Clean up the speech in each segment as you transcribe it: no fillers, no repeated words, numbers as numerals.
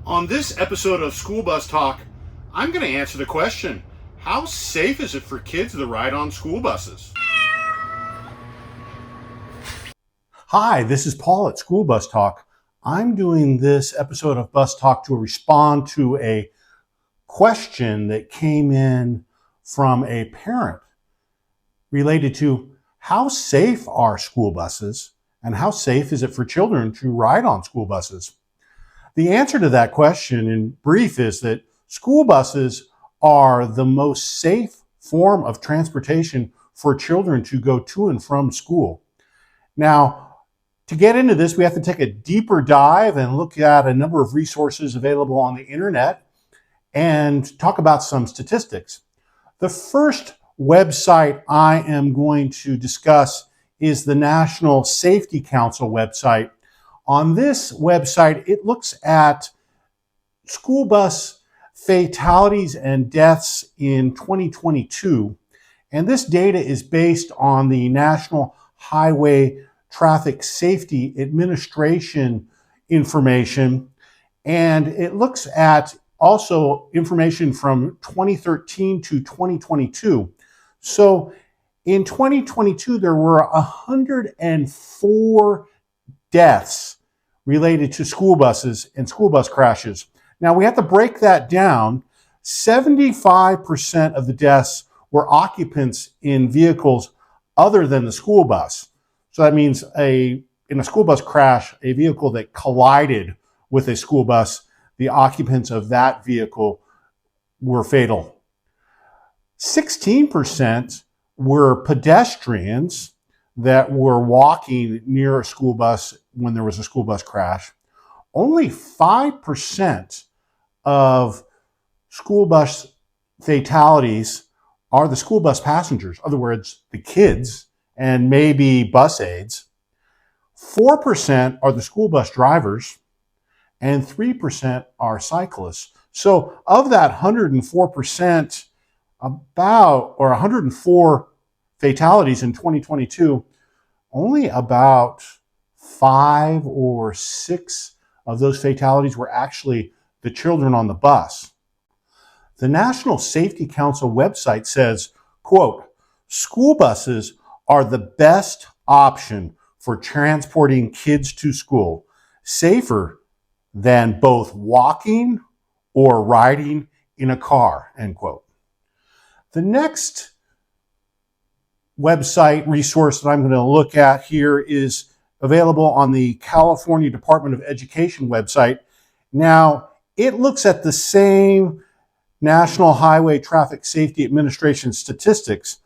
On this episode of School Bus Talk, I'm going to answer the question, how safe is it for kids to ride on school buses? Hi, this is Paul at School Bus Talk. I'm doing this episode of Bus Talk to respond to a question that came in from a parent related to how safe are school buses and how safe is it for children to ride on school buses? The answer to that question in brief is that school buses are the most safe form of transportation for children to go to and from school. Now, to get into this, we have to take a deeper dive and look at a number of resources available on the internet and talk about some statistics. The first website I am going to discuss is the National Safety Council website. On this website, it looks at school bus fatalities and deaths in 2022. And this data is based on the National Highway Traffic Safety Administration information. And it looks at also information from 2013 to 2022. So in 2022, there were 104 deaths related to school buses and school bus crashes. Now we have to break that down. 75% of the deaths were occupants in vehicles other than the school bus. So that means in a school bus crash, a vehicle that collided with a school bus, the occupants of that vehicle were fatal. 16% were pedestrians that were walking near a school bus when there was a school bus crash. Only 5% of school bus fatalities are the school bus passengers, in other words, the kids and maybe bus aides. 4% are the school bus drivers, and 3% are cyclists. So of that 104%, 104 fatalities in 2022, only about 5 or 6 of those fatalities were actually the children on the bus. The National Safety Council website says, quote, school buses are the best option for transporting kids to school, safer than both walking or riding in a car, end quote. The next website resource that I'm going to look at here is available on the California Department of Education website. Now, it looks at the same National Highway Traffic Safety Administration statistics.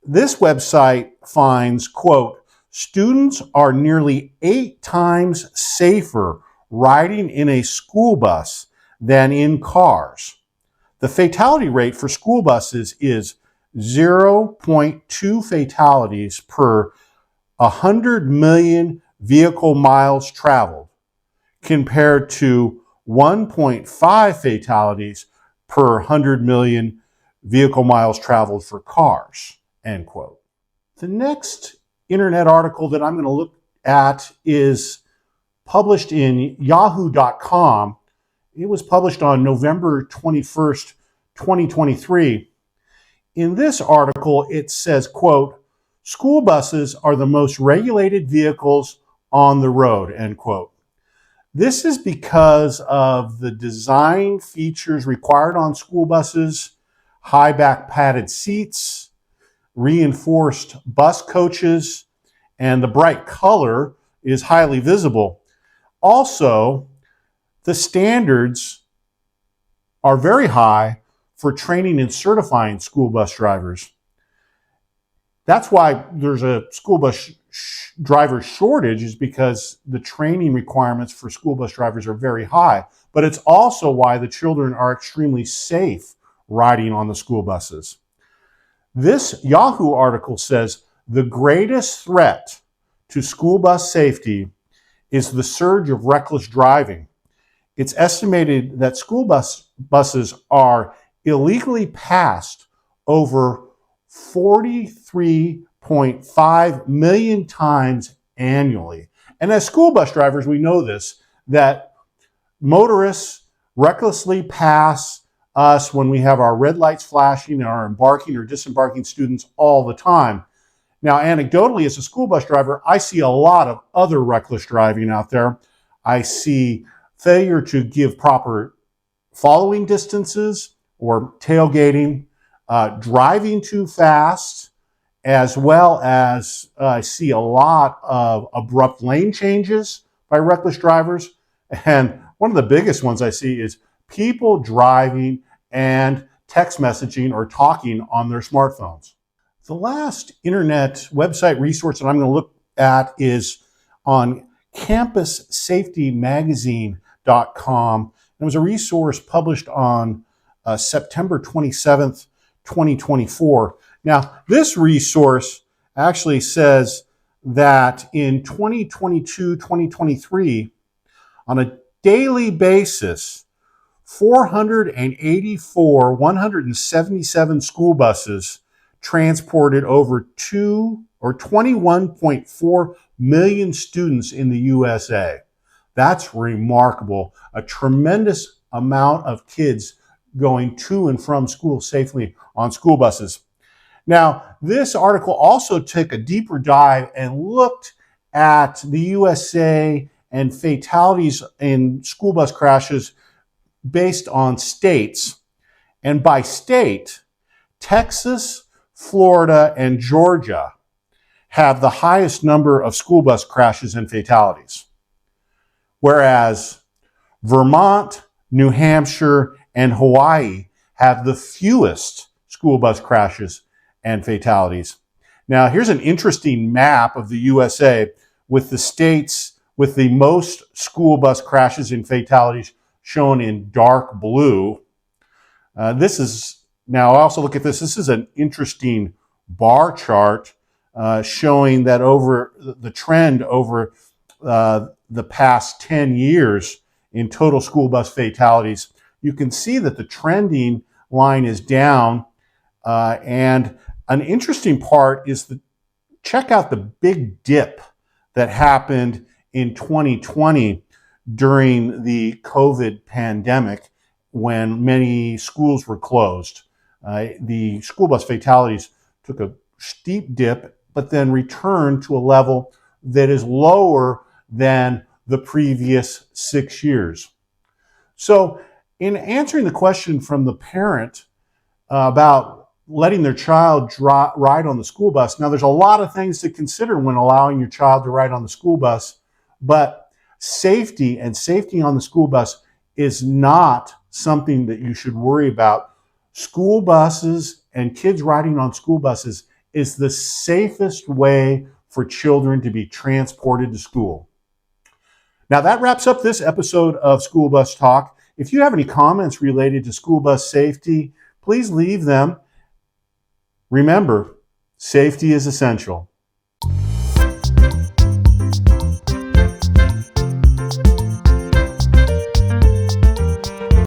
This website finds, quote, students are nearly 8 times safer riding in a school bus than in cars. The fatality rate for school buses is 0.2 fatalities per 100 million vehicle miles traveled, compared to 1.5 fatalities per 100 million vehicle miles traveled for cars, end quote. The next internet article that I'm going to look at is published in yahoo.com. It was published on November 21st, 2023. In this article, it says, quote, school buses are the most regulated vehicles on the road, end quote. This is because of the design features required on school buses, high back padded seats, reinforced bus coaches, and the bright color is highly visible. Also, the standards are very high for training and certifying school bus drivers. That's why there's a school bus driver shortage, is because the training requirements for school bus drivers are very high. But it's also why the children are extremely safe riding on the school buses. This Yahoo article says the greatest threat to school bus safety is the surge of reckless driving. It's estimated that school buses are illegally passed over 43.5 million times annually. And as school bus drivers, we know this, that motorists recklessly pass us when we have our red lights flashing and are embarking or disembarking students all the time. Now, anecdotally, as a school bus driver, I see a lot of other reckless driving out there. I see failure to give proper following distances or tailgating, driving too fast, as well as I see a lot of abrupt lane changes by reckless drivers. And one of the biggest ones I see is people driving and text messaging or talking on their smartphones. The last internet website resource that I'm going to look at is on campussafetymagazine.com. It was a resource published on September 27th, 2024. Now, this resource actually says that in 2022-2023, on a daily basis, 484 177 school buses transported over 21.4 million students in the USA. That's remarkable. A tremendous amount of kids going to and from school safely on school buses. Now, this article also took a deeper dive and looked at the USA and fatalities in school bus crashes based on states. And by state, Texas, Florida, and Georgia have the highest number of school bus crashes and fatalities, whereas Vermont, New Hampshire, and Hawaii have the fewest school bus crashes and fatalities. Now, here's an interesting map of the USA with the states with the most school bus crashes and fatalities shown in dark blue. Now also look at this. This is an interesting bar chart showing that over the trend over the past 10 years in total school bus fatalities. You can see that the trending line is down. And an interesting part is check out the big dip that happened in 2020 during the COVID pandemic when many schools were closed. The school bus fatalities took a steep dip, but then returned to a level that is lower than the previous 6 years. So in answering the question from the parent about letting their child ride on the school bus, now there's a lot of things to consider when allowing your child to ride on the school bus, but safety on the school bus is not something that you should worry about. School buses and kids riding on school buses is the safest way for children to be transported to school. Now that wraps up this episode of School Bus Talk. If you have any comments related to school bus safety, please leave them. Remember, safety is essential.